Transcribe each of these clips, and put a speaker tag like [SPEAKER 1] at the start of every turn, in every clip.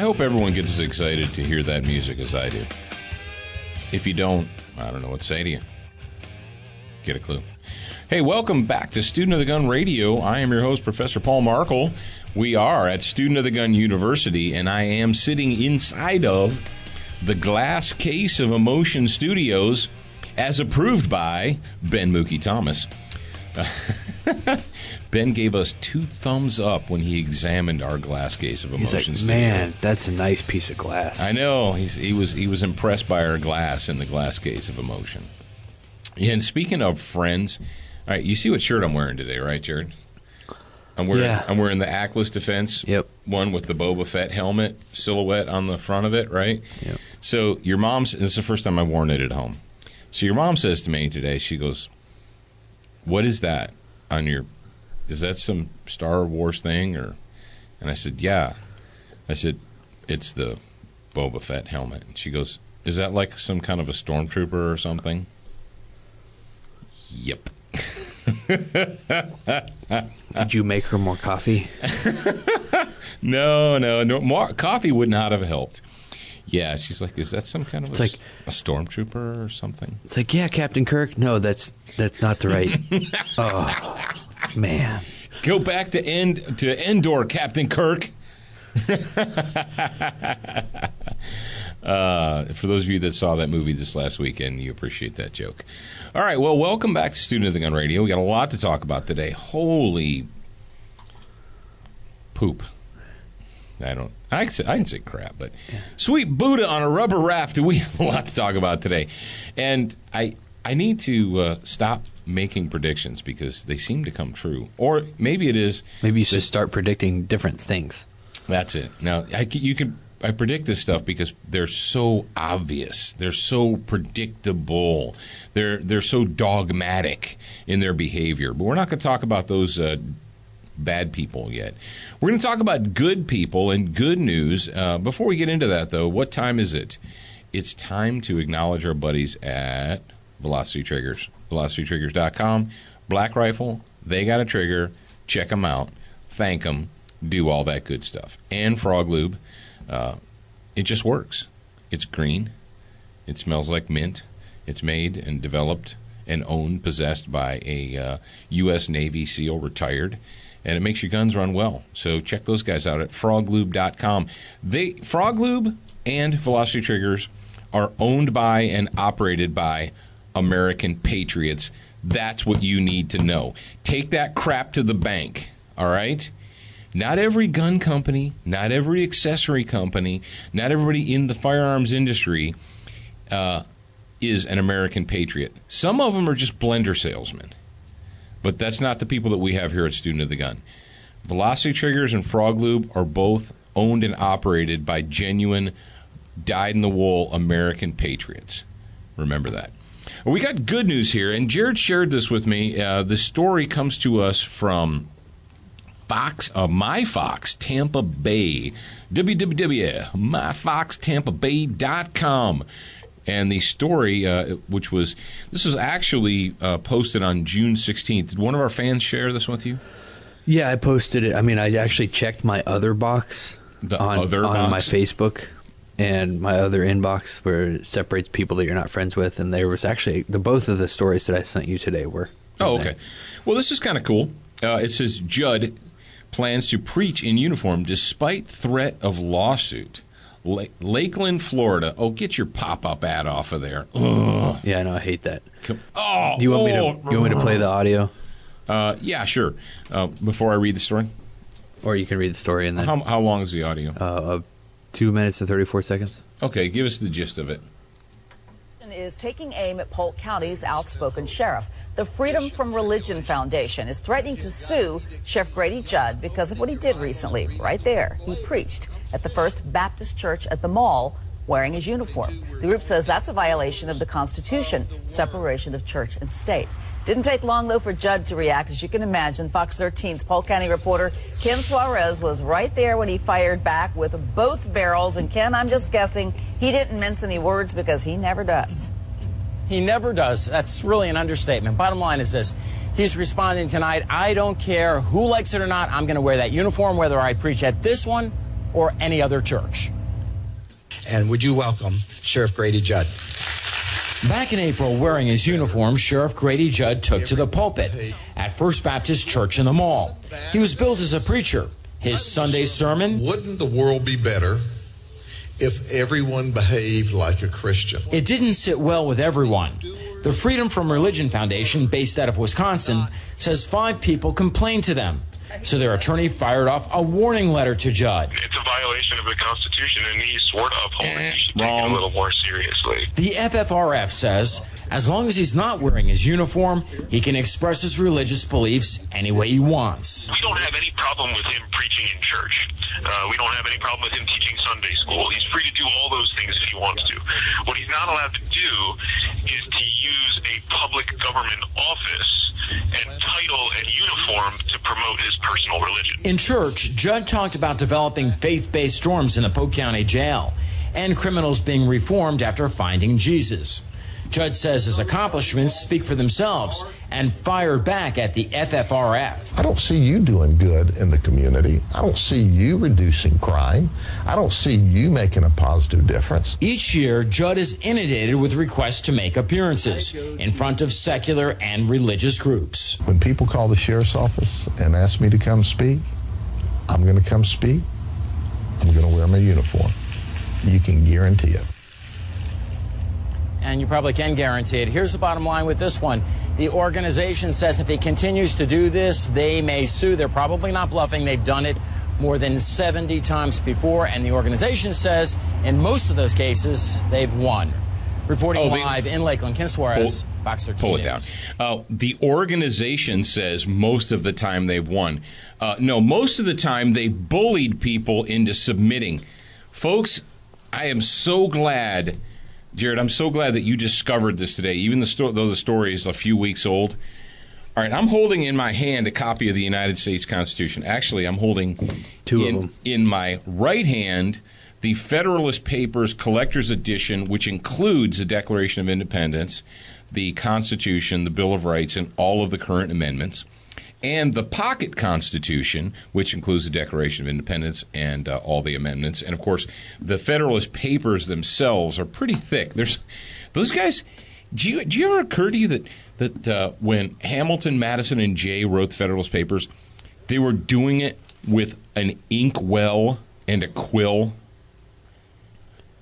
[SPEAKER 1] hope everyone gets as excited to hear that music as I do. If you don't, I don't know what to say to you. Get a clue. Hey, welcome back to Student of the Gun Radio. I am your host, Professor Paul Markle. We are at Student of the Gun University, and I am sitting inside of the Glass Case of Emotion Studios, as approved by Ben Mookie Thomas. Ben gave us 2 thumbs up when he examined our Glass Case of Emotion
[SPEAKER 2] He's
[SPEAKER 1] Studios.
[SPEAKER 2] like, man, that's a nice piece of glass.
[SPEAKER 1] I know. He was impressed by our glass in the Glass Case of Emotion. And speaking of friends, all right, you see what shirt I'm wearing today, right, Jared? I'm wearing the Atlas Defense one with the Boba Fett helmet silhouette on the front of it, right?
[SPEAKER 2] Yep.
[SPEAKER 1] So your mom's, this is the first time I've worn it at home. So your mom says to me today, she goes, "What is that on your, is that some Star Wars thing?" And I said, "Yeah." I said, "It's the Boba Fett helmet." And she goes, "Is that like some kind of a stormtrooper or something?" Yep.
[SPEAKER 2] Did you make her more coffee?
[SPEAKER 1] No. More coffee would not have helped. Yeah, she's like, "Is that some kind of a stormtrooper or something?"
[SPEAKER 2] It's like, yeah, Captain Kirk. No, that's not the right. Oh, man.
[SPEAKER 1] Go back to Endor, Captain Kirk. For those of you that saw that movie this last weekend, you appreciate that joke. All right, well, welcome back to Student of the Gun Radio. We got a lot to talk about today. Holy poop. I can say crap, but sweet Buddha on a rubber raft. We have a lot to talk about today. And I need to stop making predictions because they seem to come true. Or maybe it is.
[SPEAKER 2] Maybe you should start predicting different things.
[SPEAKER 1] That's it. Now, I predict this stuff because they're so obvious. They're so predictable. They're so dogmatic in their behavior. But we're not going to talk about those bad people yet. We're going to talk about good people and good news. Before we get into that, though, what time is it? It's time to acknowledge our buddies at Velocity Triggers. VelocityTriggers.com. Black Rifle, they got a trigger. Check them out. Thank them. Do all that good stuff. And Frog Lube. It just works. It's green. It smells like mint. It's made and developed and owned, possessed by a U.S. Navy SEAL retired. And it makes your guns run well. So check those guys out at froglube.com. Frog Lube and Velocity Triggers are owned by and operated by American patriots. That's what you need to know. Take that crap to the bank, all right? Not every gun company, not every accessory company, not everybody in the firearms industry is an American patriot. Some of them are just blender salesmen. But that's not the people that we have here at Student of the Gun. Velocity Triggers and Frog Lube are both owned and operated by genuine, dyed-in-the-wool American patriots. Remember that. Well, we got good news here, and Jared shared this with me. The story comes to us from MyFox Tampa Bay, www.myfoxtampabay.com. And the story, this was actually posted on June 16th. Did one of our fans share this with you?
[SPEAKER 2] Yeah, I posted it. I mean, I actually checked my other box on my Facebook and my other inbox where it separates people that you're not friends with. And there was actually, both of the stories that I sent you today were.
[SPEAKER 1] Oh, okay. Well, this is kind of cool. It says, Judd plans to preach in uniform despite threat of lawsuit. Lakeland, Florida. Oh, get your pop-up ad off of there. Ugh.
[SPEAKER 2] Yeah, I know. I hate that.
[SPEAKER 1] Do
[SPEAKER 2] you want me to play the audio?
[SPEAKER 1] Yeah, sure. Before I read the story?
[SPEAKER 2] Or you can read the story and then...
[SPEAKER 1] How long is the audio?
[SPEAKER 2] 2 minutes and 34 seconds.
[SPEAKER 1] Okay, give us the gist of it.
[SPEAKER 3] Is taking aim at Polk County's outspoken sheriff. The Freedom from Religion Foundation is threatening to sue Sheriff Grady Judd because of what he did recently. Right there, he preached at the First Baptist Church at the mall wearing his uniform. The group says that's a violation of the Constitution, separation of church and state. Didn't take long, though, for Judd to react. As you can imagine, Fox 13's Polk County reporter Ken Suarez was right there when he fired back with both barrels. And, Ken, I'm just guessing he didn't mince any words because he never does.
[SPEAKER 4] He never does. That's really an understatement. Bottom line is this. He's responding tonight. I don't care who likes it or not. I'm going to wear that uniform, whether I preach at this one or any other church.
[SPEAKER 5] And would you welcome Sheriff Grady Judd?
[SPEAKER 4] Back in April, wearing his uniform, Sheriff Grady Judd took to the pulpit at First Baptist Church in the Mall. He was billed as a preacher. His Sunday sermon:
[SPEAKER 6] wouldn't the world be better if everyone behaved like a Christian?
[SPEAKER 4] It didn't sit well with everyone. The Freedom from Religion Foundation, based out of Wisconsin, says 5 people complained to them. So their attorney fired off a warning letter to Judd.
[SPEAKER 7] It's a violation of the Constitution, and he's sort of upholding it. You should take it a little more seriously.
[SPEAKER 4] The FFRF says as long as he's not wearing his uniform, he can express his religious beliefs any way he wants.
[SPEAKER 7] We don't have any problem with him preaching in church. We don't have any problem with him teaching Sunday school. He's free to do all those things if he wants to. What he's not allowed to do is to use a public government office and title and uniform to promote his personal religion.
[SPEAKER 4] In church, Judd talked about developing faith-based dorms in the Polk County Jail and criminals being reformed after finding Jesus. Judd says his accomplishments speak for themselves and fired back at the FFRF.
[SPEAKER 6] I don't see you doing good in the community. I don't see you reducing crime. I don't see you making a positive difference.
[SPEAKER 4] Each year, Judd is inundated with requests to make appearances in front of secular and religious groups.
[SPEAKER 6] When people call the sheriff's office and ask me to come speak, I'm going to come speak. I'm going to wear my uniform. You can guarantee it.
[SPEAKER 4] And you probably can guarantee it. Here's the bottom line with this one. The organization says if he continues to do this, they may sue. They're probably not bluffing. They've done it more than 70 times before. And the organization says in most of those cases, they've won. Reporting live in Lakeland, Ken Suarez, Fox 13
[SPEAKER 1] Pull it
[SPEAKER 4] News.
[SPEAKER 1] down. The organization says most of the time they've won. No, most of the time they bullied people into submitting. Folks, I am so glad... Jared, I'm so glad that you discovered this today, even though the story is a few weeks old. All right, I'm holding in my hand a copy of the United States Constitution. Actually, I'm holding
[SPEAKER 2] two of them.
[SPEAKER 1] In my right hand the Federalist Papers Collector's Edition, which includes the Declaration of Independence, the Constitution, the Bill of Rights, and all of the current amendments, and the Pocket Constitution, which includes the Declaration of Independence and all the amendments. And, of course, the Federalist Papers themselves are pretty thick. There's those guys. Do you ever occur to you that when Hamilton, Madison, and Jay wrote the Federalist Papers, they were doing it with an inkwell and a quill?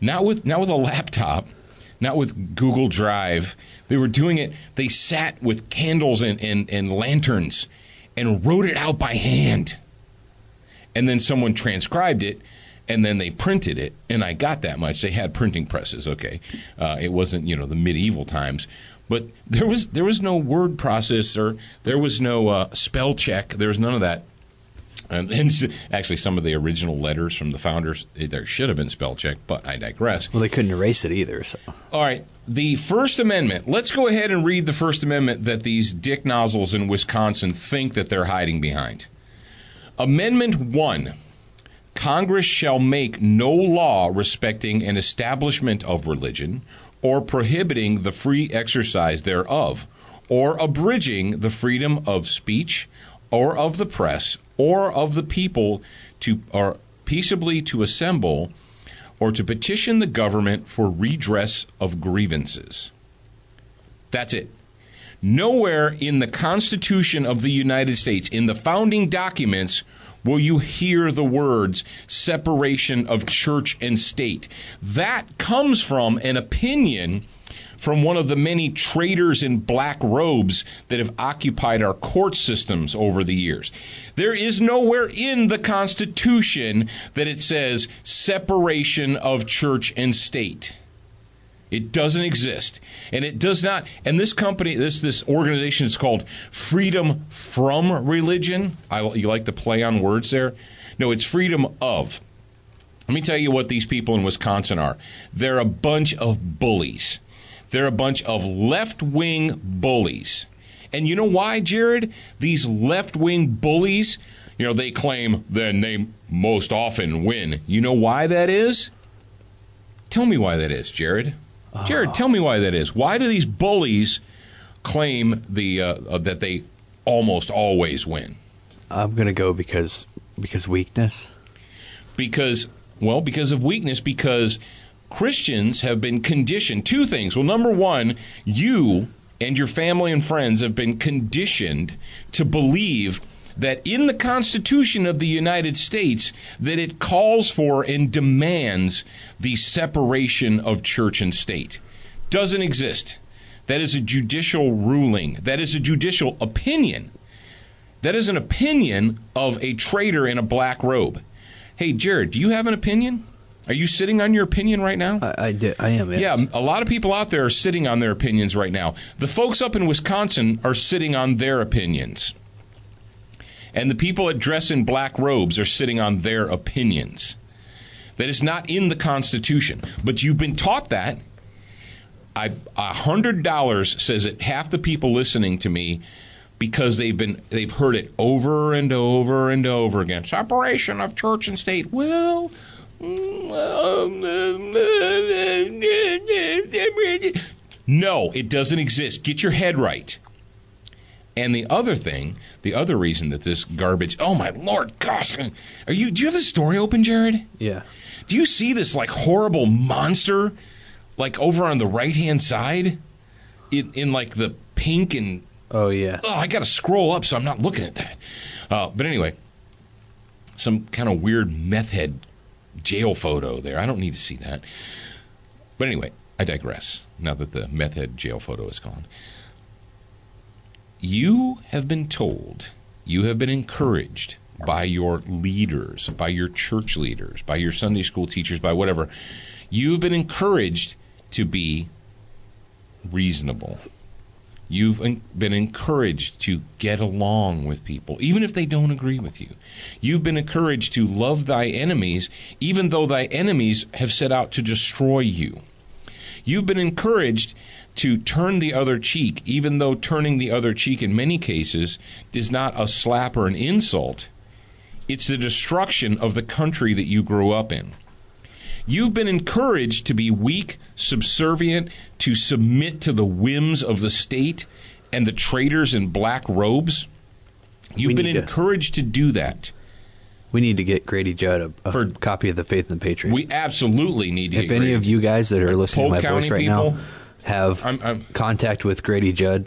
[SPEAKER 1] Not with a laptop, not with Google Drive. They were doing it. They sat with candles and lanterns and wrote it out by hand. And then someone transcribed it, and then they printed it. And I got that much. They had printing presses, okay. It wasn't, the medieval times. But there was no word processor. There was no spell check. There was none of that. And actually, some of the original letters from the founders, there should have been spell check, but I digress.
[SPEAKER 2] Well, they couldn't erase it either. So.
[SPEAKER 1] All right. The First Amendment. Let's go ahead and read the First Amendment that these dick nozzles in Wisconsin think that they're hiding behind. Amendment 1. Congress shall make no law respecting an establishment of religion or prohibiting the free exercise thereof or abridging the freedom of speech or of the press or of the people or peaceably to assemble or to petition the government for redress of grievances. That's it. Nowhere in the Constitution of the United States, in the founding documents, will you hear the words separation of church and state. That comes from an opinion from one of the many traitors in black robes that have occupied our court systems over the years. There is nowhere in the Constitution that it says separation of church and state. It doesn't exist. And it does not. And this company, this organization is called Freedom from Religion. You like the play on words there? No, it's freedom of. Let me tell you what these people in Wisconsin are. They're a bunch of bullies. They're a bunch of left-wing bullies. And you know why, Jared? These left-wing bullies, they claim then they most often win. You know why that is? Tell me why that is, Jared. Jared, tell me why that is. Why do these bullies claim that they almost always win?
[SPEAKER 2] I'm going to go because weakness.
[SPEAKER 1] Because of weakness, because Christians have been conditioned. Two things. Well, number one, you and your family and friends have been conditioned to believe that in the Constitution of the United States, that it calls for and demands the separation of church and state. Doesn't exist. That is a judicial ruling. That is a judicial opinion. That is an opinion of a traitor in a black robe. Hey, Jared, do you have an opinion? Are you sitting on your opinion right now?
[SPEAKER 2] I am, yes.
[SPEAKER 1] Yeah, a lot of people out there are sitting on their opinions right now. The folks up in Wisconsin are sitting on their opinions. And the people that dress in black robes are sitting on their opinions. That is not in the Constitution. But you've been taught that. $100 says that half the people listening to me, because they've heard it over and over and over again. Separation of church and state. Well, no, it doesn't exist. Get your head right. And the other reason that this garbage, oh my Lord, gosh, do you have the story open, Jared?
[SPEAKER 2] Yeah.
[SPEAKER 1] Do you see this like horrible monster like over on the right-hand side in like the pink and...
[SPEAKER 2] Oh, yeah.
[SPEAKER 1] Oh, I got to scroll up so I'm not looking at that. But anyway, some kind of weird meth head jail photo there. I don't need to see that. But anyway, I digress now that the meth head jail photo is gone. You have been told, you have been encouraged by your leaders, by your church leaders, by your Sunday school teachers, by whatever. You've been encouraged to be reasonable. You've been encouraged to get along with people, even if they don't agree with you. You've been encouraged to love thy enemies, even though thy enemies have set out to destroy you. You've been encouraged to turn the other cheek, even though turning the other cheek in many cases is not a slap or an insult. It's the destruction of the country that you grew up in. You've been encouraged to be weak, subservient, to submit to the whims of the state and the traitors in black robes. You've been encouraged to do that.
[SPEAKER 2] We need to get Grady Judd a copy of The Faith and the Patriot.
[SPEAKER 1] We absolutely need to get Grady.
[SPEAKER 2] If any of you guys that are listening to my voice right now have contact with Grady Judd,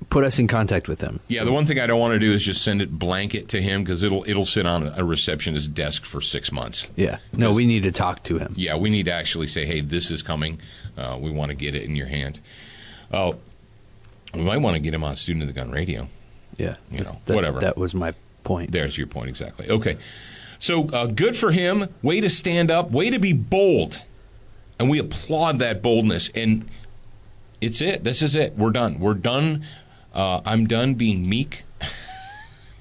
[SPEAKER 2] put us in contact with him.
[SPEAKER 1] Yeah, the one thing I don't want to do is just send it blanket to him, because it'll sit on a receptionist's desk for 6 months.
[SPEAKER 2] Yeah. No, we need to talk to him.
[SPEAKER 1] Yeah, we need to actually say, hey, this is coming. We want to get it in your hand. We might want to get him on Student of the Gun Radio.
[SPEAKER 2] Yeah.
[SPEAKER 1] Whatever.
[SPEAKER 2] That was my point.
[SPEAKER 1] There's your point, exactly. Okay. So good for him. Way to stand up. Way to be bold. And we applaud that boldness. And it's it. This is it. We're done. We're done. I'm done being meek.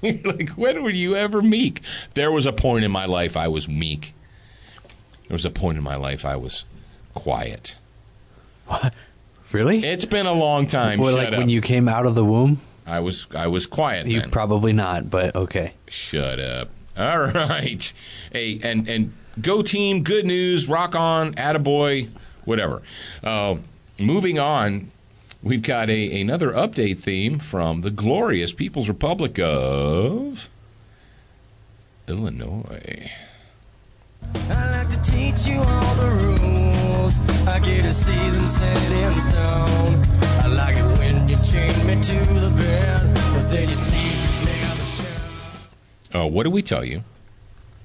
[SPEAKER 1] You're like, when were you ever meek? There was a point in my life I was meek. There was a point in my life I was quiet.
[SPEAKER 2] What? Really?
[SPEAKER 1] It's been a long time.
[SPEAKER 2] Well, like when you came out of the womb?
[SPEAKER 1] I was quiet
[SPEAKER 2] You
[SPEAKER 1] then.
[SPEAKER 2] Probably not, but okay.
[SPEAKER 1] Shut up. All right. Hey, and go team, good news, rock on, attaboy, whatever. Moving on, we've got another update theme from the glorious People's Republic of Illinois.
[SPEAKER 8] I like to teach you all the rules. I get to see them set in stone. I like it when you chain me to the bed, but then you see it's never shown.
[SPEAKER 1] What did we tell you?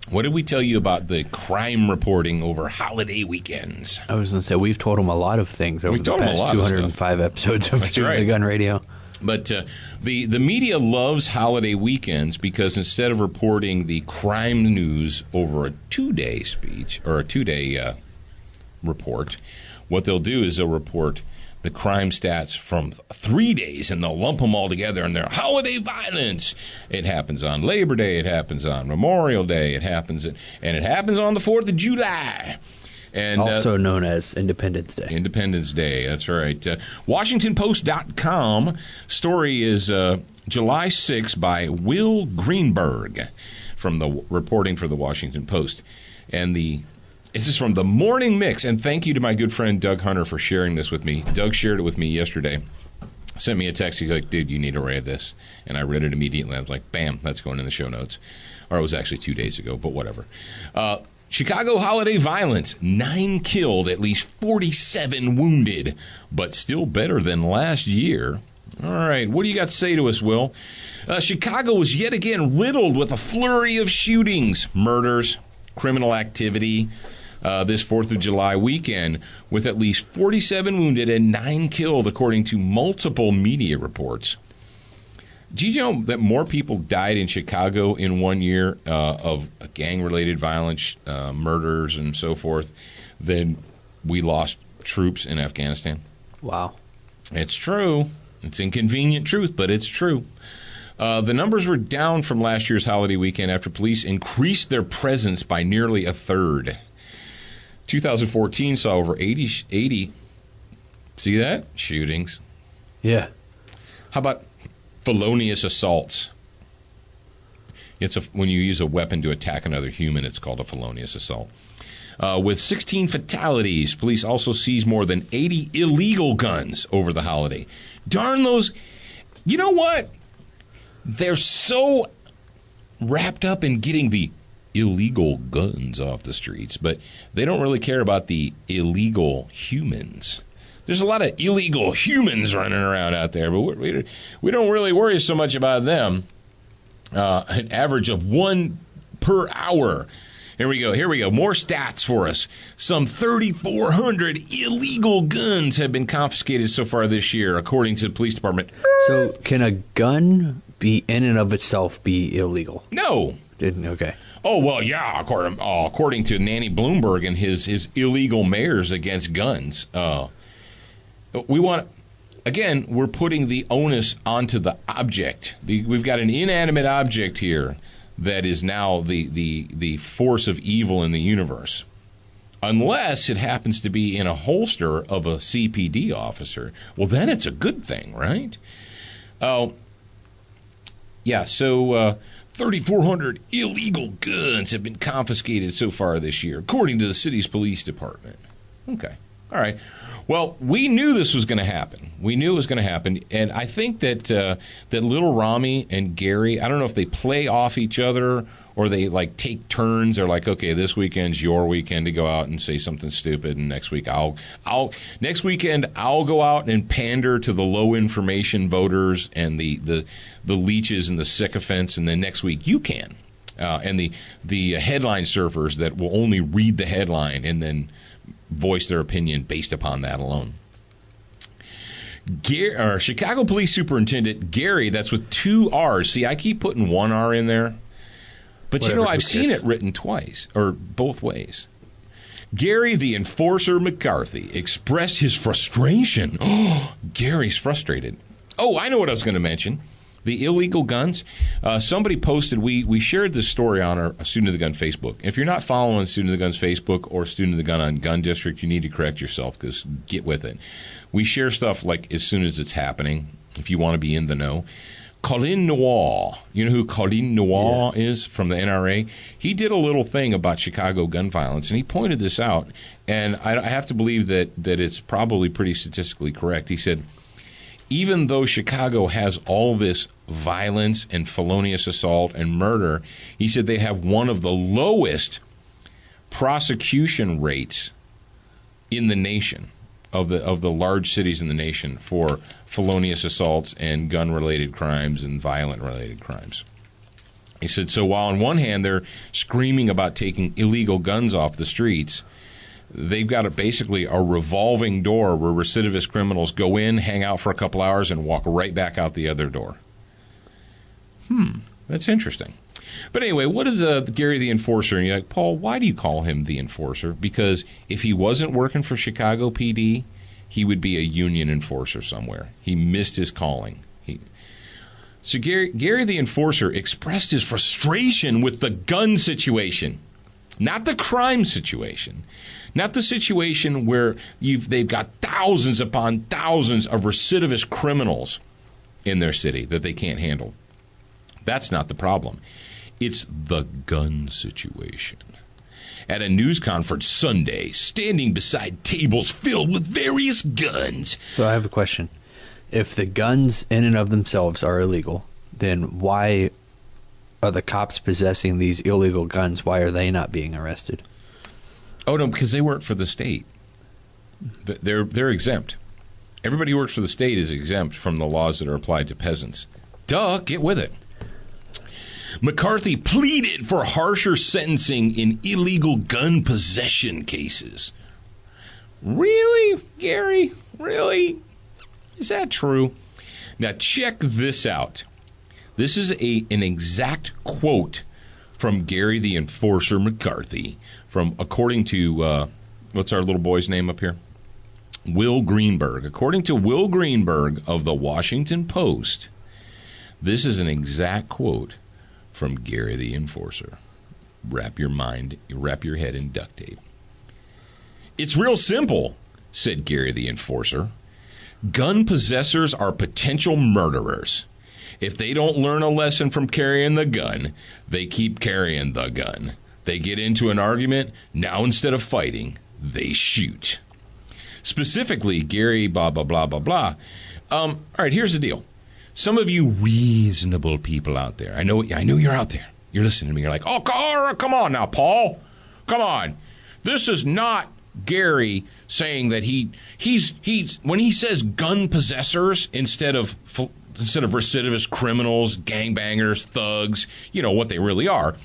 [SPEAKER 1] What did we tell you about the crime reporting over holiday weekends?
[SPEAKER 2] I was going to say, we've told them a lot of things over the past 205 episodes of Student of the Gun Radio.
[SPEAKER 1] But the media loves holiday weekends because instead of reporting the crime news over a 2-day speech or a 2-day report, what they'll do is they'll report the crime stats from 3 days, and they'll lump them all together in their holiday violence. It happens on Labor Day. It happens on Memorial Day. It happens on the 4th of July. And,
[SPEAKER 2] also known as Independence Day.
[SPEAKER 1] Independence Day, that's right. WashingtonPost.com story is July 6 by Will Greenberg from the reporting for the Washington Post. And this is from the Morning Mix. And thank you to my good friend Doug Hunter for sharing this with me. Doug shared it with me yesterday. Sent me a text. He's like, dude, you need to read this. And I read it immediately. I was like, bam, that's going in the show notes. Or it was actually 2 days ago, but whatever. Chicago holiday violence, 9 killed, at least 47 wounded, but still better than last year. All right, what do you got to say to us, Will? Chicago was yet again riddled with a flurry of shootings, murders, criminal activity this 4th of July weekend, with at least 47 wounded and 9 killed, according to multiple media reports. Do you know that more people died in Chicago in 1 year of gang-related violence, murders, and so forth, than we lost troops in Afghanistan?
[SPEAKER 2] Wow.
[SPEAKER 1] It's true. It's inconvenient truth, but it's true. The numbers were down from last year's holiday weekend after police increased their presence by nearly a third. 2014 saw over 80 see that? Shootings.
[SPEAKER 2] Yeah.
[SPEAKER 1] How about felonious assaults? When you use a weapon to attack another human, it's called a felonious assault. With 16 fatalities, police also seized more than 80 illegal guns over the holiday. Darn those. You know what? They're so wrapped up in getting the illegal guns off the streets, but they don't really care about the illegal humans. There's a lot of illegal humans running around out there, but we don't really worry so much about them. An average of 1 per hour. Here we go. More stats for us. Some 3,400 illegal guns have been confiscated so far this year, according to the police department.
[SPEAKER 2] So can a gun be in and of itself be illegal?
[SPEAKER 1] No.
[SPEAKER 2] Okay.
[SPEAKER 1] Oh, well, yeah, according to Nanny Bloomberg and his illegal mayors against guns. We're putting the onus onto the object. We've got an inanimate object here that is now the force of evil in the universe. Unless it happens to be in a holster of a CPD officer. Well, then it's a good thing, right? Yeah, so 3,400 illegal guns have been confiscated so far this year, according to the city's police department. Okay, all right. Well, we knew this was going to happen. We knew it was going to happen, and I think that that little Rami and Gary, I don't know if they play off each other or they like take turns. They're like, okay, this weekend's your weekend to go out and say something stupid, and next weekend I'll go out and pander to the low information voters and the leeches and the sycophants, and then next week you can, and the headline surfers that will only read the headline and then voice their opinion based upon that alone. Chicago Police Superintendent Gary, that's with 2 R's. See, I keep putting 1 R in there. But
[SPEAKER 2] whatever,
[SPEAKER 1] I've seen it written twice, or both ways. Gary the Enforcer McCarthy expressed his frustration. Oh, Gary's frustrated. Oh, I know what I was going to mention. The illegal guns. Somebody posted, we shared this story on our Student of the Gun Facebook. If you're not following Student of the Gun's Facebook or Student of the Gun on Gun District, you need to correct yourself, because get with it. We share stuff like as soon as it's happening, if you want to be in the know. Colin Noir, you know who Colin Noir is from the NRA? He did a little thing about Chicago gun violence, and he pointed this out, and I have to believe that it's probably pretty statistically correct. He said, even though Chicago has all this violence and felonious assault and murder, he said they have one of the lowest prosecution rates in the nation, of the large cities in the nation, for felonious assaults and gun-related crimes and violent-related crimes. He said, so while on one hand they're screaming about taking illegal guns off the streets, they've got basically a revolving door where recidivist criminals go in, hang out for a couple hours, and walk right back out the other door. That's interesting. But anyway, what is Gary the Enforcer? And you're like, Paul, why do you call him the Enforcer? Because if he wasn't working for Chicago PD, he would be a union enforcer somewhere. He missed his calling. So Gary the Enforcer expressed his frustration with the gun situation, not the crime situation, not the situation where they've got thousands upon thousands of recidivist criminals in their city that they can't handle. That's not the problem. It's the gun situation. At a news conference Sunday, standing beside tables filled with various guns.
[SPEAKER 2] So I have a question. If the guns in and of themselves are illegal, then why are the cops possessing these illegal guns? Why are they not being arrested?
[SPEAKER 1] Oh, no, because they work for the state. They're exempt. Everybody who works for the state is exempt from the laws that are applied to peasants. Duh, get with it. McCarthy pleaded for harsher sentencing in illegal gun possession cases. Really, Gary? Really? Is that true? Now, check this out. This is an exact quote from Gary the Enforcer McCarthy, according to, what's our little boy's name up here? Will Greenberg. According to Will Greenberg of the Washington Post, this is an exact quote from Gary the Enforcer. Wrap your head in duct tape. It's real simple, said Gary the Enforcer. Gun possessors are potential murderers. If they don't learn a lesson from carrying the gun, they keep carrying the gun. They get into an argument, now instead of fighting, they shoot. Specifically, Gary, blah, blah, blah, blah, blah. All right, here's the deal. Some of you reasonable people out there, I know you're out there. You're listening to me. You're like, oh, come on now, Paul. Come on. This is not Gary saying that he's when he says gun possessors instead of recidivist criminals, gangbangers, thugs, you know what they really are.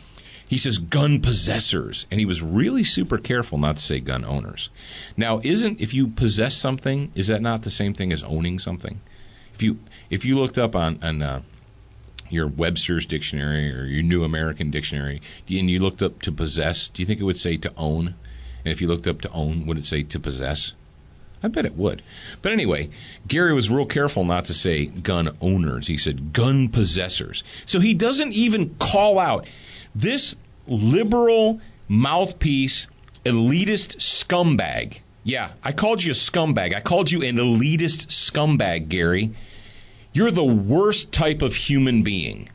[SPEAKER 1] He says gun possessors, and he was really super careful not to say gun owners. Now, if you possess something, is that not the same thing as owning something? If you looked up on your Webster's dictionary or your New American Dictionary, and you looked up to possess, do you think it would say to own? And if you looked up to own, would it say to possess? I bet it would. But anyway, Gary was real careful not to say gun owners. He said gun possessors. So he doesn't even call out this liberal mouthpiece elitist scumbag. Yeah, I called you a scumbag. I called you an elitist scumbag, Gary. You're the worst type of human being.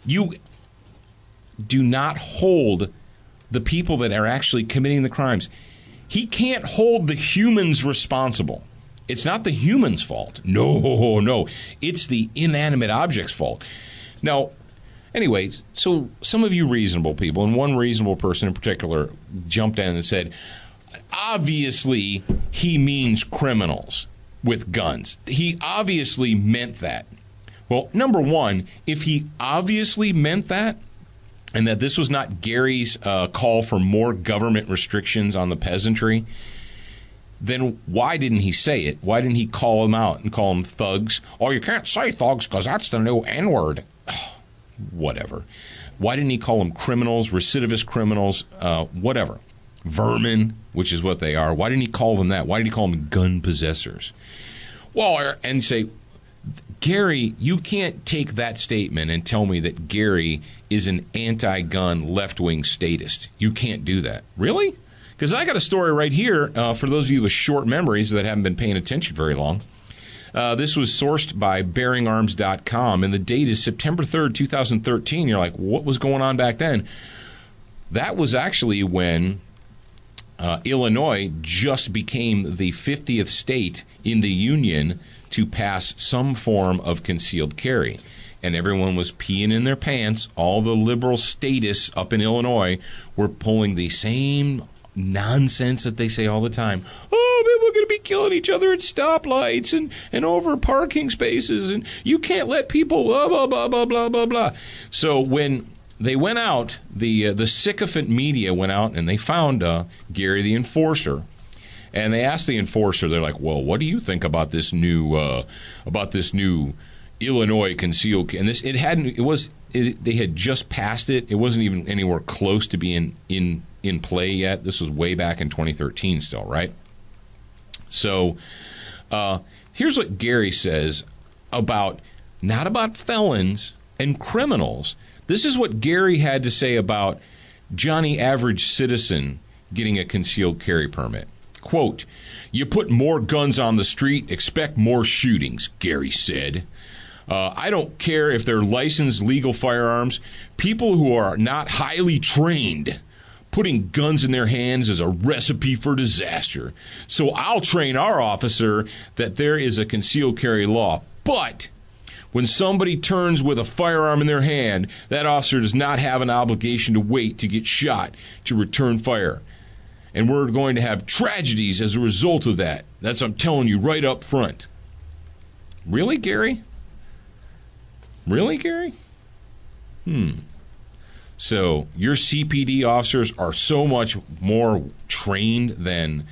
[SPEAKER 1] You do not hold the people that are actually committing the crimes. He can't hold the humans responsible. It's not the humans' fault. No. It's the inanimate object's fault. Now, anyways, so some of you reasonable people, and one reasonable person in particular, jumped in and said, obviously he means criminals with guns. He obviously meant that. Well, number one, if he obviously meant that, and that this was not Gary's call for more government restrictions on the peasantry, then why didn't he say it? Why didn't he call them out and call them thugs? Oh, you can't say thugs because that's the new N-word. Whatever. Why didn't he call them criminals, recidivist criminals, whatever? Vermin, which is what they are. Why didn't he call them that? Why did he call them gun possessors? Well, and say, Gary, you can't take that statement and tell me that Gary is an anti-gun left-wing statist. You can't do that. Really? Because I got a story right here for those of you with short memories that haven't been paying attention very long. This was sourced by BearingArms.com, and the date is September 3rd, 2013. You're like, what was going on back then? That was actually when Illinois just became the 50th state in the Union to pass some form of concealed carry. And everyone was peeing in their pants. All the liberal statists up in Illinois were pulling the same nonsense that they say all the time. Oh, people are going to be killing each other at stoplights and over parking spaces, and you can't let people blah, blah, blah, blah, blah, blah, blah. So when they went out, the sycophant media went out, and they found Gary the Enforcer. And they asked the enforcer, they're like, well, what do you think about this new Illinois concealed? And they had just passed it. It wasn't even anywhere close to being in play yet. This was way back in 2013 still, right? So here's what Gary says not about felons and criminals. This is what Gary had to say about Johnny Average Citizen getting a concealed carry permit. Quote, you put more guns on the street, expect more shootings, Gary said. I don't care if they're licensed legal firearms. People who are not highly trained, putting guns in their hands is a recipe for disaster. So I'll train our officer that there is a concealed carry law. But when somebody turns with a firearm in their hand, that officer does not have an obligation to wait to get shot to return fire. And we're going to have tragedies as a result of that. That's what I'm telling you right up front. Really, Gary? Really, Gary? So your CPD officers are so much more trained than...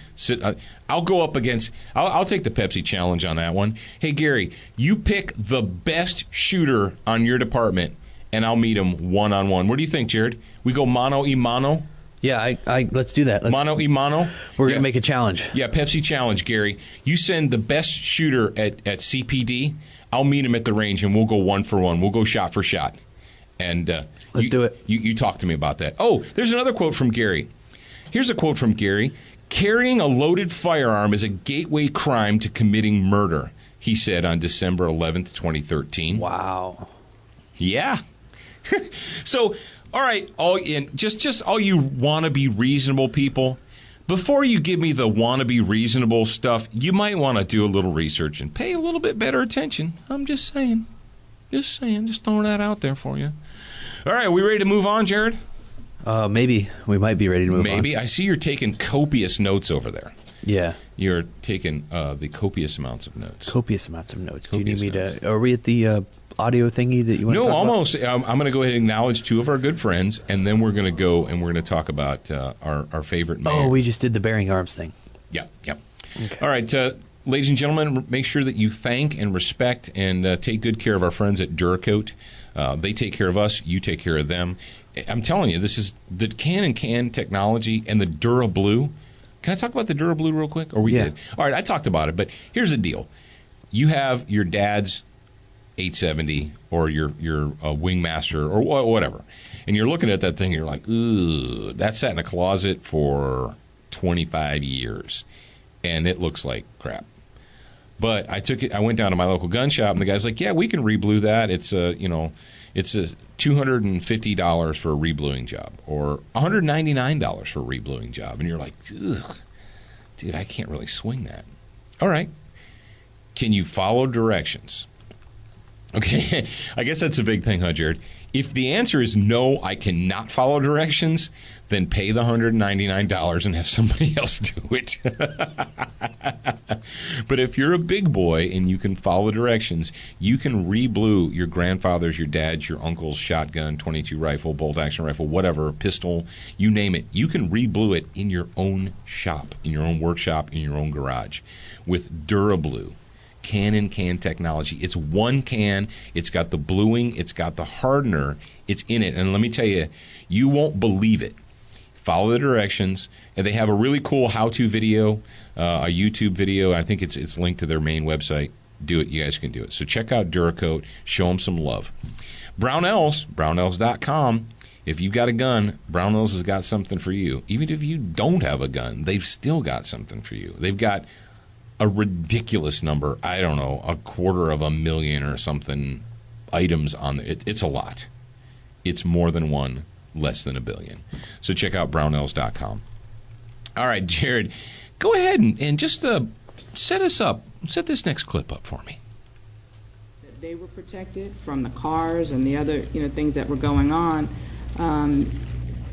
[SPEAKER 1] I'll go up against... I'll take the Pepsi challenge on that one. Hey, Gary, you pick the best shooter on your department, and I'll meet him one-on-one. What do you think, Jared? We go mano-y-mano?
[SPEAKER 2] Yeah, let's do that.
[SPEAKER 1] Mano-y-mano?
[SPEAKER 2] We're going to make a challenge.
[SPEAKER 1] Yeah, Pepsi challenge, Gary. You send the best shooter at CPD. I'll meet him at the range, and we'll go one for one. We'll go shot for shot. And
[SPEAKER 2] let's do it.
[SPEAKER 1] You talk to me about that. Oh, there's another quote from Gary. Here's a quote from Gary. Carrying a loaded firearm is a gateway crime to committing murder, he said on December 11th, 2013.
[SPEAKER 2] Wow.
[SPEAKER 1] Yeah. So, all right, just all you wanna-be reasonable people, before you give me the wanna-be reasonable stuff, you might want to do a little research and pay a little bit better attention. I'm just saying. Just throwing that out there for you. All right, are we ready to move on, Jared?
[SPEAKER 2] Maybe. We might be ready to move on.
[SPEAKER 1] Maybe. I see you're taking copious notes over there.
[SPEAKER 2] Yeah.
[SPEAKER 1] You're taking the copious amounts of notes.
[SPEAKER 2] Copious amounts of notes. Do you need me to... Are we at the audio thingy that you want to talk
[SPEAKER 1] almost.
[SPEAKER 2] about?
[SPEAKER 1] I'm going to go ahead and acknowledge two of our good friends, and then we're going to go and we're going to talk about our favorite mayor.
[SPEAKER 2] Oh, we just did the bearing arms thing.
[SPEAKER 1] Yeah.
[SPEAKER 2] Okay.
[SPEAKER 1] All right, ladies and gentlemen, make sure that you thank and respect and take good care of our friends at Duracoat. They take care of us. You take care of them. I'm telling you, this is the can technology and the DuraBlue. Can I talk about the DuraBlue real quick? Or we did? All right, I talked about it, but here's the deal. You have your dad's 870 or your Wingmaster or whatever, and you're looking at that thing and you're like, ooh, that sat in a closet for 25 years, and it looks like crap. But I went down to my local gun shop, and the guy's like, yeah, we can reblue that. It's a $250 for a rebluing job or $199 for a rebluing job. And you're like, ugh, dude, I can't really swing that. All right. Can you follow directions? Okay. I guess that's a big thing, huh, Jared? If the answer is no, I cannot follow directions, then pay the $199 and have somebody else do it. But if you're a big boy and you can follow directions, you can reblue your grandfather's, your dad's, your uncle's shotgun, .22 rifle, bolt-action rifle, whatever, pistol, you name it. You can reblue it in your own shop, in your own workshop, in your own garage with DuraBlue. Can technology. It's one can. It's got the bluing. It's got the hardener. It's in it. And let me tell you, you won't believe it. Follow the directions. And they have a really cool how-to video, a YouTube video. I think it's linked to their main website. Do it. You guys can do it. So check out Duracoat. Show them some love. Brownells, brownells.com. If you've got a gun, Brownells has got something for you. Even if you don't have a gun, they've still got something for you. They've got a ridiculous number, I don't know, 250,000 or something items on there. It's a lot. It's more than one, less than a billion. So check out brownells.com. All right, Jared, go ahead and just set us up. Set this next clip up for me.
[SPEAKER 9] They were protected from the cars and the other things that were going on.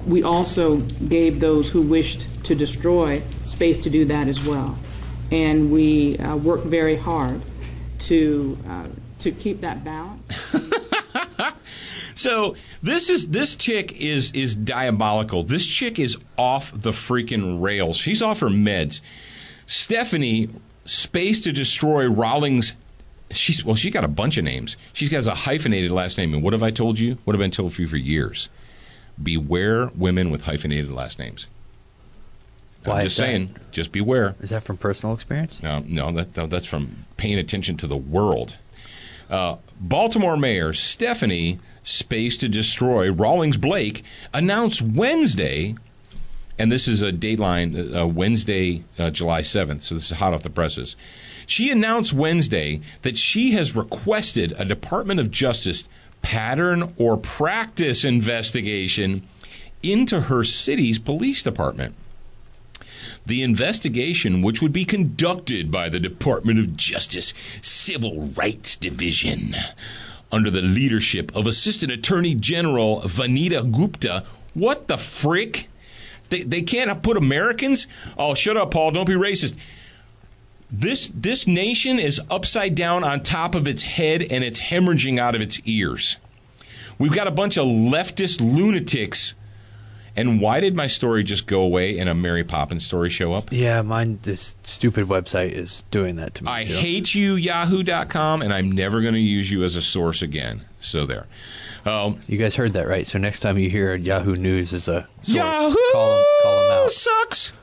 [SPEAKER 9] We also gave those who wished to destroy space to do that as well. And we work very hard to keep that balance.
[SPEAKER 1] So this chick is diabolical. This chick is off the freaking rails. She's off her meds. Stephanie, Space to Destroy Rawlings. She got a bunch of names. She has a hyphenated last name. And what have I told you? What have I been told you for years? Beware women with hyphenated last names. I'm just saying, just beware.
[SPEAKER 2] Is that from personal experience?
[SPEAKER 1] No, that's from paying attention to the world. Baltimore Mayor Stephanie Space to Destroy Rawlings Blake announced Wednesday, and this is a dateline, Wednesday, July 7th, so this is hot off the presses. She announced Wednesday that she has requested a Department of Justice pattern or practice investigation into her city's police department. The investigation, which would be conducted by the Department of Justice Civil Rights Division under the leadership of Assistant Attorney General Vanita Gupta. What the frick? They can't put Americans. Oh, shut up, Paul. Don't be racist. This nation is upside down on top of its head, and it's hemorrhaging out of its ears. We've got a bunch of leftist lunatics. And why did my story just go away and a Mary Poppins story show up?
[SPEAKER 2] Yeah, this stupid website is doing that to me.
[SPEAKER 1] I hate you, yahoo.com, and I'm never going to use you as a source again. So there.
[SPEAKER 2] You guys heard that, right? So next time you hear Yahoo News as a source,
[SPEAKER 1] Yahoo
[SPEAKER 2] call them out.
[SPEAKER 1] Sucks.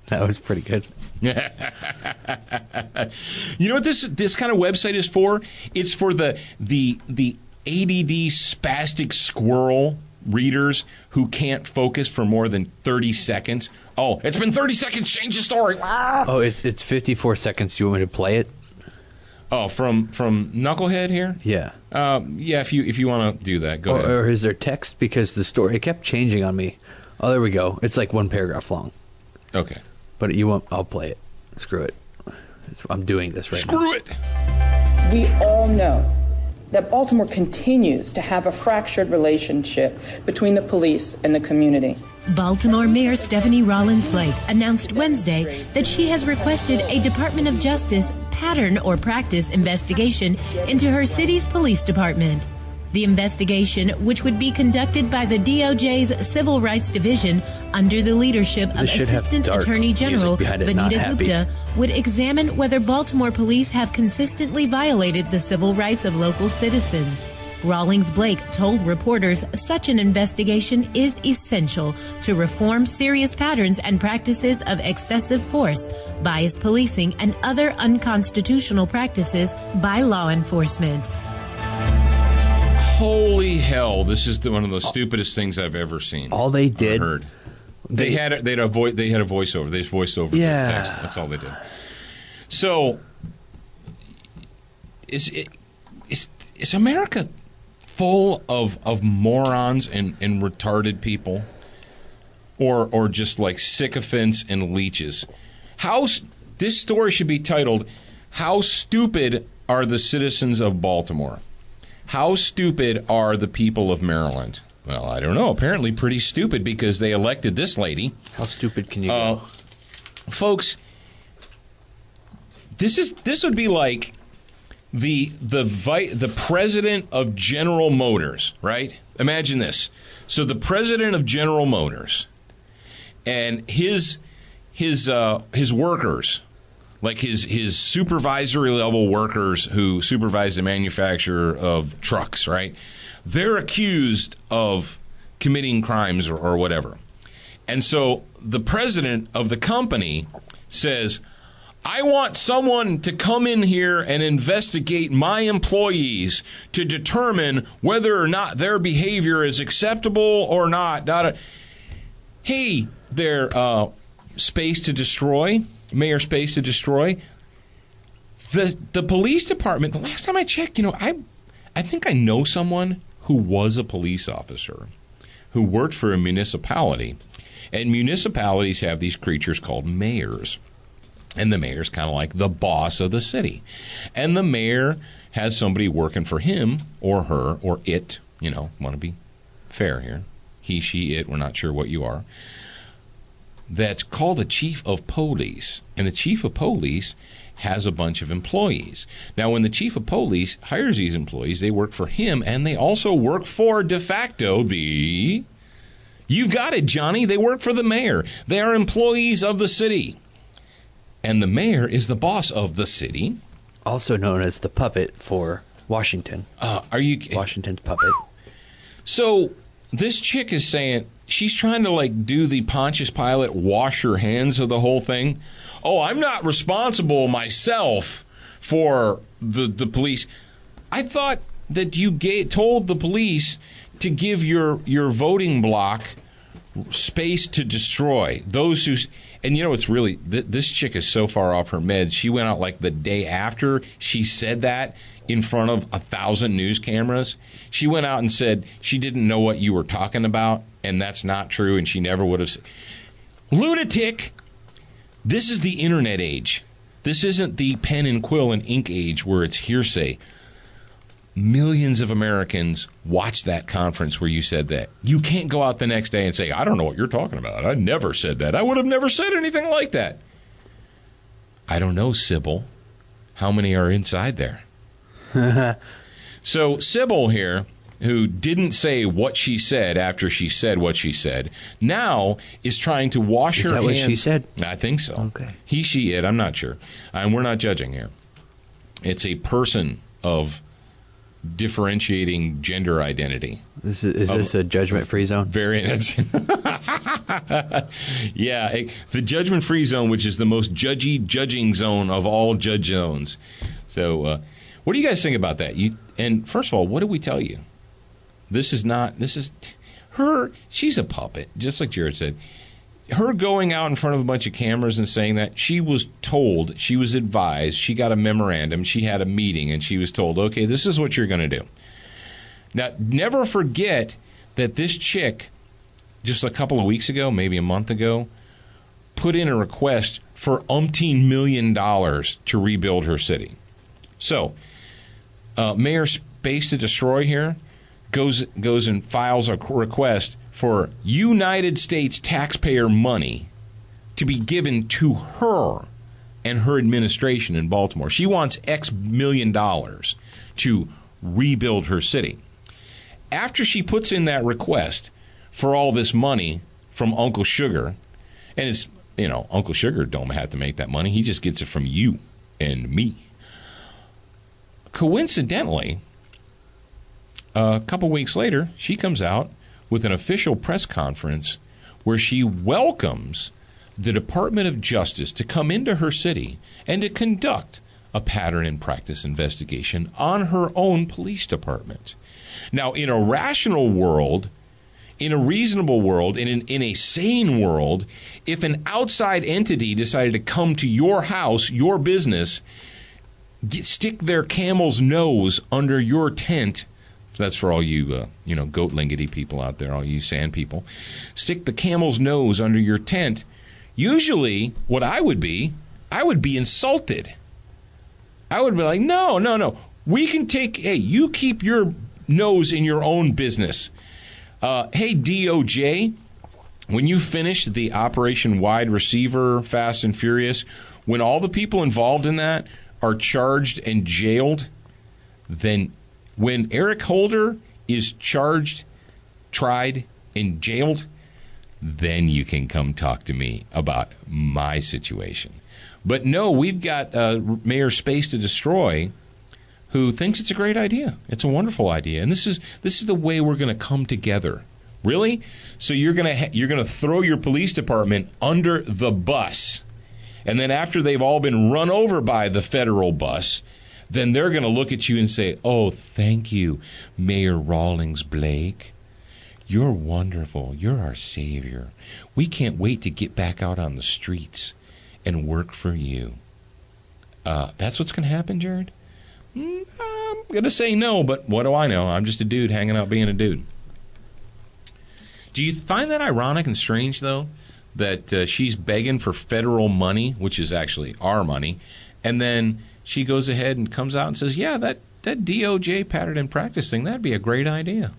[SPEAKER 2] That was pretty good.
[SPEAKER 1] You know what this kind of website is for? It's for the ADD spastic squirrel readers who can't focus for more than 30 seconds. Oh, it's been 30 seconds. Change the story.
[SPEAKER 2] Oh, it's 54 seconds. Do you want me to play it?
[SPEAKER 1] Oh, from Knucklehead here?
[SPEAKER 2] Yeah.
[SPEAKER 1] Yeah, if you want to do that, go ahead.
[SPEAKER 2] Or is there text? Because the story, it kept changing on me. Oh, there we go. It's like one paragraph long.
[SPEAKER 1] Okay.
[SPEAKER 2] But I'll play it. Screw it. I'm doing this right now.
[SPEAKER 1] Screw it.
[SPEAKER 9] We all know that Baltimore continues to have a fractured relationship between the police and the community.
[SPEAKER 10] Baltimore Mayor Stephanie Rawlings Blake announced Wednesday that she has requested a Department of Justice pattern or practice investigation into her city's police department. The investigation, which would be conducted by the DOJ's Civil Rights Division under the leadership of Assistant Attorney General Vanita Gupta, would examine whether Baltimore police have consistently violated the civil rights of local citizens. Rawlings Blake told reporters such an investigation is essential to reform serious patterns and practices of excessive force, biased policing, and other unconstitutional practices by law enforcement.
[SPEAKER 1] Holy hell! This is one of the stupidest things I've ever seen.
[SPEAKER 2] All they did,
[SPEAKER 1] heard. They had a voiceover. They just voiced over the text. That's all they did. So, is America full of morons and retarded people, or just like sycophants and leeches? This story should be titled, "How Stupid Are the Citizens of Baltimore?" How stupid are the people of Maryland? Well, I don't know. Apparently pretty stupid because they elected this lady.
[SPEAKER 2] How stupid can you go?
[SPEAKER 1] Folks, this would be like the president of General Motors, right? Imagine this. So the president of General Motors and his workers, like his supervisory level workers who supervise the manufacture of trucks, right? They're accused of committing crimes or whatever. And so the president of the company says, I want someone to come in here and investigate my employees to determine whether or not their behavior is acceptable or not. Hey, there, Space to Destroy. Mayor Space to Destroy. The police department, the last time I checked, I think I know someone who was a police officer who worked for a municipality. And municipalities have these creatures called mayors. And the mayor's kind of like the boss of the city. And the mayor has somebody working for him or her or it, want to be fair here. He, she, it, we're not sure what you are. That's called the chief of police. And the chief of police has a bunch of employees. Now, when the chief of police hires these employees, they work for him, and they also work for de facto you've got it, Johnny, they work for the mayor. They are employees of the city. And the mayor is the boss of the city.
[SPEAKER 2] Also known as the puppet for Washington. Washington's puppet.
[SPEAKER 1] So this chick is saying, she's trying to do the Pontius Pilate wash her hands of the whole thing. Oh, I'm not responsible myself for the police. I thought that you told the police to give your voting block space to destroy those who. And it's really this chick is so far off her meds. She went out the day after she said that in front of 1,000 news cameras. She went out and said she didn't know what you were talking about. And that's not true, and she never would have. Lunatic! This is the internet age. This isn't the pen and quill and ink age where it's hearsay. millions of Americans watched that conference where you said that. You can't go out the next day and say, I don't know what you're talking about. I never said that. I would have never said anything like that. I don't know, Sybil. How many are inside there? So Sybil here, who didn't say what she said after she said what she said, now is trying to wash her hands. Is that what
[SPEAKER 2] she said?
[SPEAKER 1] I think so.
[SPEAKER 2] Okay.
[SPEAKER 1] He, she, it. I'm not sure. And we're not judging here. It's a person of differentiating gender identity.
[SPEAKER 2] Is this a judgment-free zone?
[SPEAKER 1] Very. Yeah, the judgment-free zone, which is the most judging zone of all judge zones. So, what do you guys think about that? And first of all, what did we tell you? This is her. She's a puppet, just like Jared said. Her going out in front of a bunch of cameras and saying that, she was told, she was advised, she got a memorandum, she had a meeting, and she was told, okay, this is what you're going to do. Now, never forget that this chick, just a couple of weeks ago, maybe a month ago, put in a request for umpteen $1 million to rebuild her city. So, Mayor Space to Destroy here goes and files a request for United States taxpayer money to be given to her and her administration in Baltimore. She wants X $1 million to rebuild her city. After she puts in that request for all this money from Uncle Sugar, and it's, Uncle Sugar don't have to make that money. He just gets it from you and me. Coincidentally, a couple weeks later, she comes out with an official press conference where she welcomes the Department of Justice to come into her city and to conduct a pattern and practice investigation on her own police department. Now, in a rational world, in a reasonable world, in a sane world, if an outside entity decided to come to your house, your business, stick their camel's nose under your tent, that's for all you, goat lingity people out there, all you sand people. Stick the camel's nose under your tent. Usually, what I would be insulted. I would be like, no. We can you keep your nose in your own business. Hey, DOJ, when you finish the Operation Wide Receiver Fast and Furious, when all the people involved in that are charged and jailed, then when Eric Holder is charged, tried, and jailed, then you can come talk to me about my situation. But no, we've got Mayor Space to Destroy, who thinks it's a great idea. It's a wonderful idea, and this is the way we're going to come together. Really? So you're going to throw your police department under the bus, and then after they've all been run over by the federal bus, then they're going to look at you and say, oh, thank you, Mayor Rawlings Blake. You're wonderful. You're our savior. We can't wait to get back out on the streets and work for you. That's what's going to happen, Jared? I'm going to say no, but what do I know? I'm just a dude hanging out being a dude. Do you find that ironic and strange, though, that she's begging for federal money, which is actually our money, and then she goes ahead and comes out and says, yeah, that DOJ pattern and practice thing, that'd be a great idea.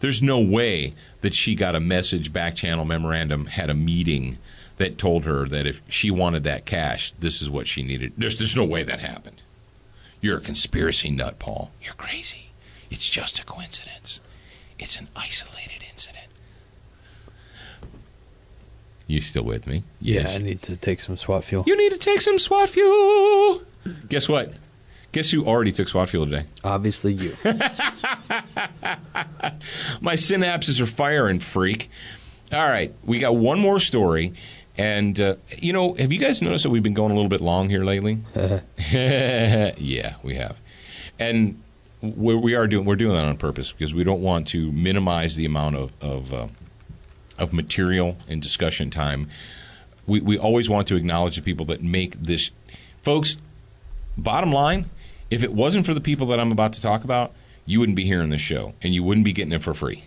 [SPEAKER 1] There's no way that she got a message, back channel memorandum, had a meeting that told her that if she wanted that cash, this is what she needed. There's no way that happened. You're a conspiracy nut, Paul. You're crazy. It's just a coincidence. It's an isolated incident. You still with me?
[SPEAKER 2] Yes. Yeah, I need to take some SWAT fuel.
[SPEAKER 1] You need to take some SWAT fuel. Guess what? Guess who already took SWAT fuel today?
[SPEAKER 2] Obviously you.
[SPEAKER 1] My synapses are firing, freak. All right, we got one more story. And, have you guys noticed that we've been going a little bit long here lately? Yeah, we have. And we're doing that on purpose because we don't want to minimize the amount of material and discussion time. We always want to acknowledge the people that make this. Folks, bottom line, if it wasn't for the people that I'm about to talk about, you wouldn't be hearing this show, and you wouldn't be getting it for free.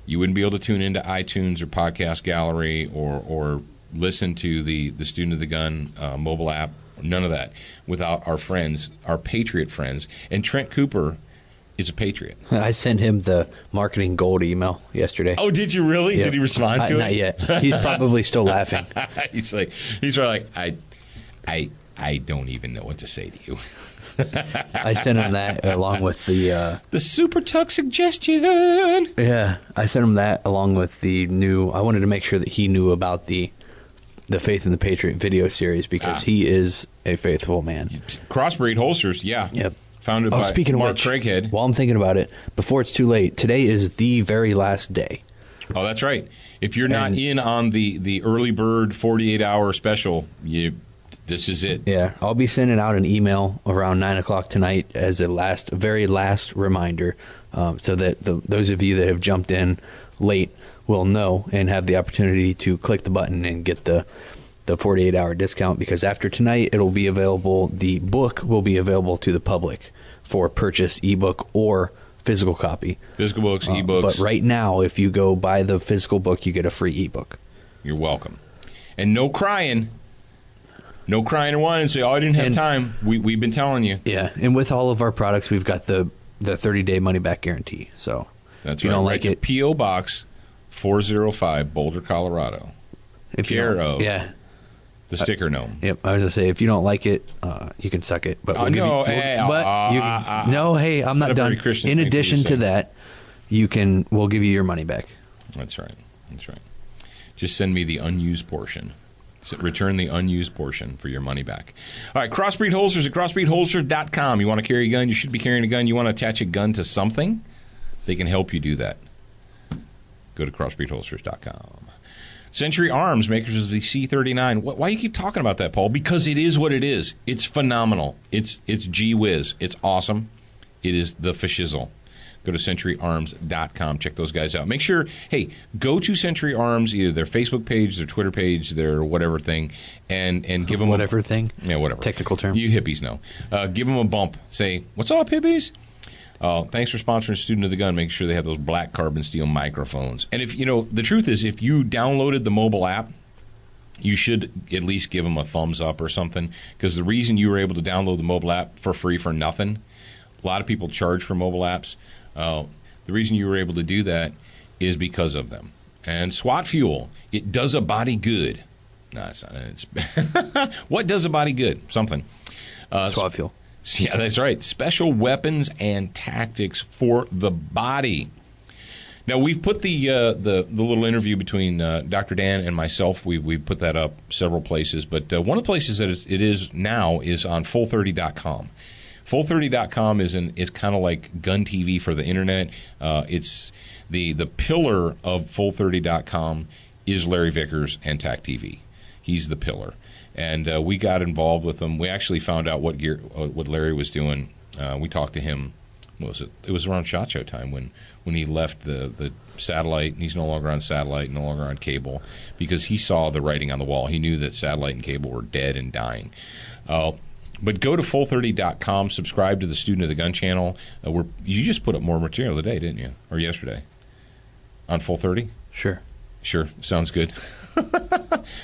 [SPEAKER 1] You wouldn't be able to tune into iTunes or Podcast Gallery or listen to the Student of the Gun mobile app, none of that, without our friends, our Patriot friends. And Trent Cooper is a patriot.
[SPEAKER 2] I sent him the marketing gold email yesterday.
[SPEAKER 1] Oh, did you really?
[SPEAKER 2] Yep.
[SPEAKER 1] Did he respond to it?
[SPEAKER 2] Not yet. He's probably still laughing.
[SPEAKER 1] he's probably like, I don't even know what to say to you.
[SPEAKER 2] I sent him that along with the
[SPEAKER 1] Super Tuck suggestion.
[SPEAKER 2] Yeah, I sent him that along with the new. I wanted to make sure that he knew about the Faith in the Patriot video series because he is a faithful man.
[SPEAKER 1] Crossbreed Holsters, yeah.
[SPEAKER 2] Yep.
[SPEAKER 1] Founded by
[SPEAKER 2] speaking
[SPEAKER 1] Mark
[SPEAKER 2] of which,
[SPEAKER 1] Craighead.
[SPEAKER 2] While I'm thinking about it, before it's too late, today is the very last day.
[SPEAKER 1] Oh, that's right. If you're not in on the early bird 48-hour special, this is it.
[SPEAKER 2] Yeah, I'll be sending out an email around 9 o'clock tonight as a very last reminder, so that those of you that have jumped in late will know and have the opportunity to click the button and get the 48-hour discount, because after tonight it'll be available. The book will be available to the public for purchase, ebook or physical copy.
[SPEAKER 1] Physical books, ebooks.
[SPEAKER 2] But right now, if you go buy the physical book, you get a free ebook.
[SPEAKER 1] You're welcome. And no crying. No crying and whining and say, oh, I didn't have time. We've been telling you.
[SPEAKER 2] Yeah, and with all of our products, we've got the 30-day money-back guarantee. So
[SPEAKER 1] that's
[SPEAKER 2] if you don't like it,
[SPEAKER 1] P.O. Box 405, Boulder, Colorado. Care of the Sticker Gnome.
[SPEAKER 2] Yep, I was going to say, if you don't like it, you can suck it. But I'm not done. In addition to that, we'll give you your money back.
[SPEAKER 1] That's right. Just send me the unused portion. Return the unused portion for your money back. All right, Crossbreed Holsters at crossbreedholsters.com. You want to carry a gun? You should be carrying a gun. You want to attach a gun to something? They can help you do that. Go to crossbreedholsters.com. Century Arms, makers of the C39. Why do you keep talking about that, Paul? Because it is what it is. It's phenomenal. It's gee whiz. It's awesome. It is the fashizzle. Go to centuryarms.com. Check those guys out. Make sure, go to Century Arms, either their Facebook page, their Twitter page, their whatever thing, and give them
[SPEAKER 2] whatever thing.
[SPEAKER 1] Yeah, whatever.
[SPEAKER 2] Technical term.
[SPEAKER 1] You hippies know. Give them a bump. Say, what's up, hippies? Thanks for sponsoring Student of the Gun. Make sure they have those black carbon steel microphones. And if the truth is, if you downloaded the mobile app, you should at least give them a thumbs up or something. Because the reason you were able to download the mobile app for free for nothing, a lot of people charge for mobile apps. The reason you were able to do that is because of them. And SWAT Fuel, it does a body good. No, it's not. It's what does a body good? Something.
[SPEAKER 2] SWAT Fuel.
[SPEAKER 1] Yeah, that's right. Special weapons and tactics for the body. Now, we've put the little interview between Dr. Dan and myself. We've put that up several places. But one of the places that it is now is on Full30.com. Full30.com is kind of like Gun TV for the internet. It's the pillar of Full30.com is Larry Vickers and TAC TV. He's the pillar. And we got involved with him. We actually found out what Larry was doing. We talked to him. What was it? It was around SHOT Show time when he left the satellite, and he's no longer on satellite, no longer on cable, because he saw the writing on the wall. He knew that satellite and cable were dead and dying. But go to Full30.com, subscribe to the Student of the Gun channel. You just put up more material today, didn't you? Or yesterday? On Full30?
[SPEAKER 2] Sure.
[SPEAKER 1] Sounds good.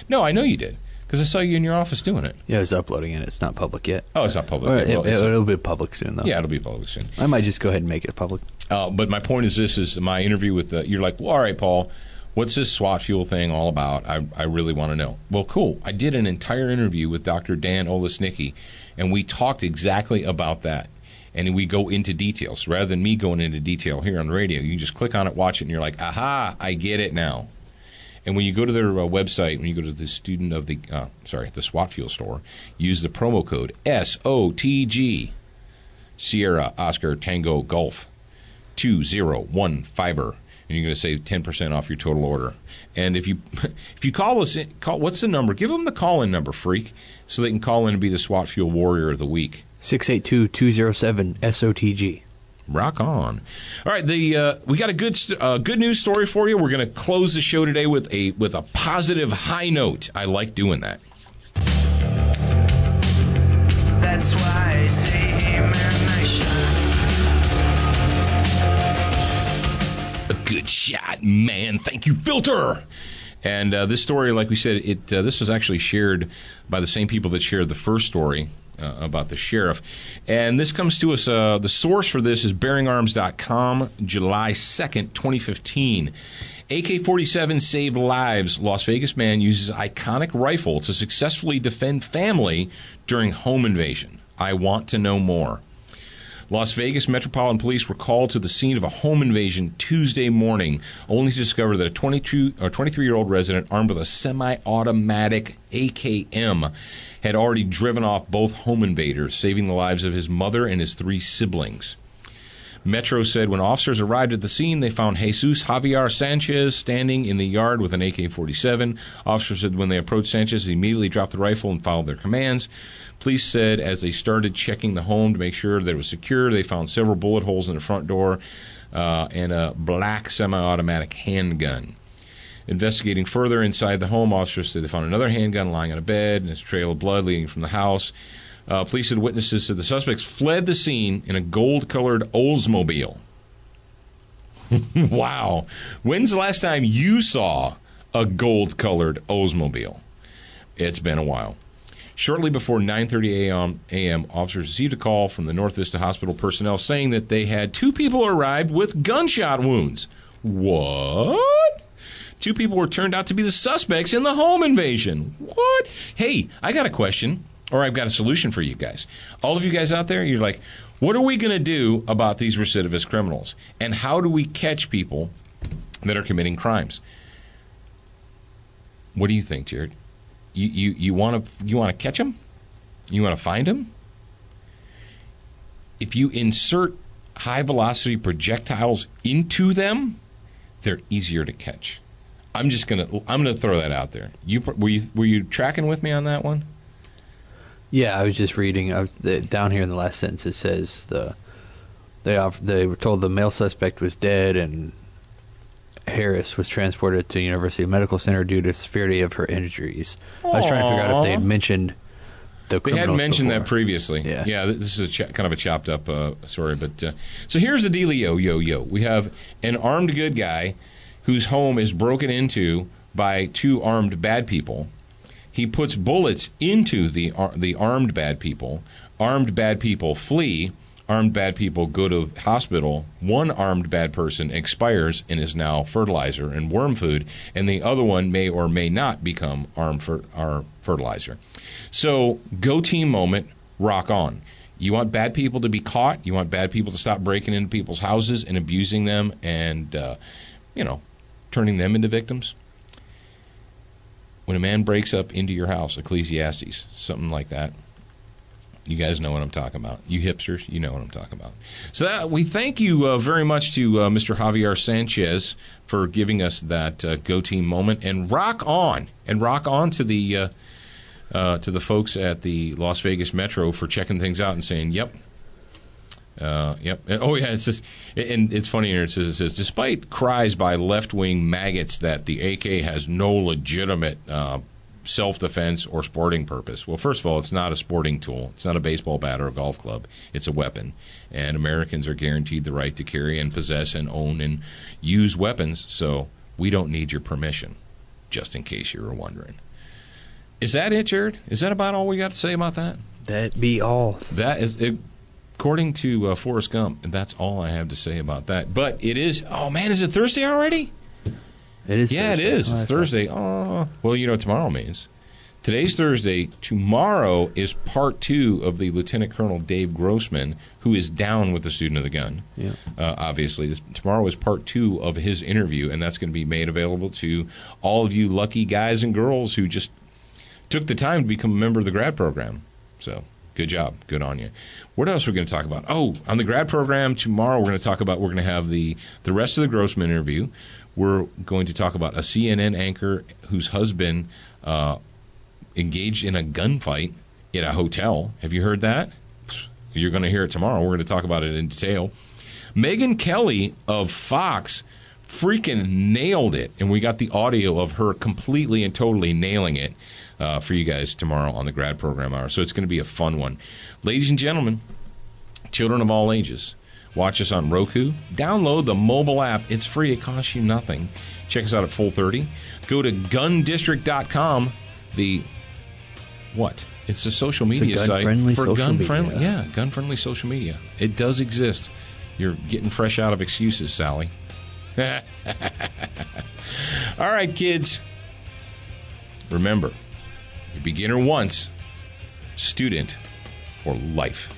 [SPEAKER 1] No, I know you did. Because I saw you in your office doing it.
[SPEAKER 2] Yeah, I was uploading it. It's not public yet.
[SPEAKER 1] Oh, it's not public
[SPEAKER 2] yet. It'll be public soon, though.
[SPEAKER 1] Yeah, it'll be public soon.
[SPEAKER 2] I might just go ahead and make it public.
[SPEAKER 1] But my point is this, is my interview with you're like, well, all right, Paul, what's this SWAT Fuel thing all about? I really want to know. Well, cool. I did an entire interview with Dr. Dan Olesnicki, and we talked exactly about that. And we go into details. Rather than me going into detail here on the radio, you just click on it, watch it, and you're like, aha, I get it now. And when you go to their website, when you go to the the SWAT Fuel store, use the promo code SOTG, Sierra Oscar Tango Golf 2015, and you're going to save 10% off your total order. And if you call us, what's the number? Give them the call-in number, freak, so they can call in and be the SWAT Fuel Warrior of the Week.
[SPEAKER 2] 682-207-SOTG.
[SPEAKER 1] Rock on. All right, we got a good news story for you. We're going to close the show today with a positive high note. I like doing that. That's why I say, hey man, nice shot. A good shot, man. Thank you, Filter. And this story, like we said, this was actually shared by the same people that shared the first story about the sheriff. And this comes to us, the source for this is BearingArms.com, July 2nd, 2015. AK-47 saved lives. Las Vegas man uses iconic rifle to successfully defend family during home invasion. I want to know more. Las Vegas Metropolitan Police were called to the scene of a home invasion Tuesday morning, only to discover that a 23-year-old resident armed with a semi-automatic AKM had already driven off both home invaders, saving the lives of his mother and his 3 siblings. Metro said when officers arrived at the scene, they found Jesus Javier Sanchez standing in the yard with an AK-47. Officers said when they approached Sanchez, he immediately dropped the rifle and followed their commands. Police said as they started checking the home to make sure that it was secure, they found several bullet holes in the front door and a black semi-automatic handgun. Investigating further inside the home, officers said they found another handgun lying on a bed and a trail of blood leading from the house. Police and witnesses said the suspects fled the scene in a gold-colored Oldsmobile. Wow. When's the last time you saw a gold-colored Oldsmobile? It's been a while. Shortly before 9:30 a.m., officers received a call from the North Vista Hospital personnel saying that they had 2 people arrived with gunshot wounds. What? 2 people were turned out to be the suspects in the home invasion. What? Hey, I got a question, or I've got a solution for you guys. All of you guys out there, you're like, what are we going to do about these recidivist criminals? And how do we catch people that are committing crimes? What do you think, Jared? You want to catch them? You want to find them? If you insert high-velocity projectiles into them, they're easier to catch. I'm gonna throw that out there. Were you tracking with me on that one?
[SPEAKER 2] Yeah, I was just reading. Down here in the last sentence, it says they were told the male suspect was dead and Harris was transported to University Medical Center due to severity of her injuries. Aww. I was trying to figure out if they had mentioned the criminals.
[SPEAKER 1] They had mentioned
[SPEAKER 2] before.
[SPEAKER 1] That previously. Yeah, this is kind of a chopped up story. But so here's the dealio. We have an armed good guy whose home is broken into by 2 armed bad people. He puts bullets into the armed bad people. Armed bad people flee. Armed bad people go to hospital. 1 armed bad person expires and is now fertilizer and worm food, and the other one may or may not become fertilizer. So, go team moment, rock on. You want bad people to be caught. You want bad people to stop breaking into people's houses and abusing them and, turning them into victims. When a man breaks up into your house, Ecclesiastes, something like that, you guys know what I'm talking about. You hipsters, you know what I'm talking about. So we thank you very much to Mr. Javier Sanchez for giving us that Go Team moment, and rock on to the folks at the Las Vegas Metro for checking things out and saying, yep. And, it says, and it's funny here. It says, despite cries by left-wing maggots that the AK has no legitimate self-defense or sporting purpose. Well, first of all, it's not a sporting tool. It's not a baseball bat or a golf club. It's a weapon. And Americans are guaranteed the right to carry and possess and own and use weapons, so we don't need your permission, just in case you were wondering. Is that it, Jared? Is that about all we got to say about that?
[SPEAKER 2] That be all.
[SPEAKER 1] That is it. According to Forrest Gump, that's all I have to say about that. But it is, is it Thursday already?
[SPEAKER 2] It is.
[SPEAKER 1] Yeah, Thursday. It is. It's Thursday. Oh, well, you know what tomorrow means. Today's Thursday. Tomorrow is part 2 of the Lieutenant Colonel Dave Grossman, who is down with the student of the gun.
[SPEAKER 2] Yeah.
[SPEAKER 1] Obviously, tomorrow is part 2 of his interview, and that's going to be made available to all of you lucky guys and girls who just took the time to become a member of the grad program. So, good job. Good on you. What else are we going to talk about? Oh, on the grad program tomorrow, we're going to have the rest of the Grossman interview. We're going to talk about a CNN anchor whose husband engaged in a gunfight at a hotel. Have you heard that? You're going to hear it tomorrow. We're going to talk about it in detail. Megyn Kelly of Fox freaking nailed it, and we got the audio of her completely and totally nailing it for you guys tomorrow on the grad program hour. So it's going to be a fun one. Ladies and gentlemen, children of all ages, watch us on Roku. Download the mobile app. It's free. It costs you nothing. Check us out at Full 30. Go to gundistrict.com, the What? It's a social media
[SPEAKER 2] site
[SPEAKER 1] for gun-friendly. Yeah, gun-friendly social media. It does exist. You're getting fresh out of excuses, Sally. All right, kids. Remember, you're beginner once, student for life.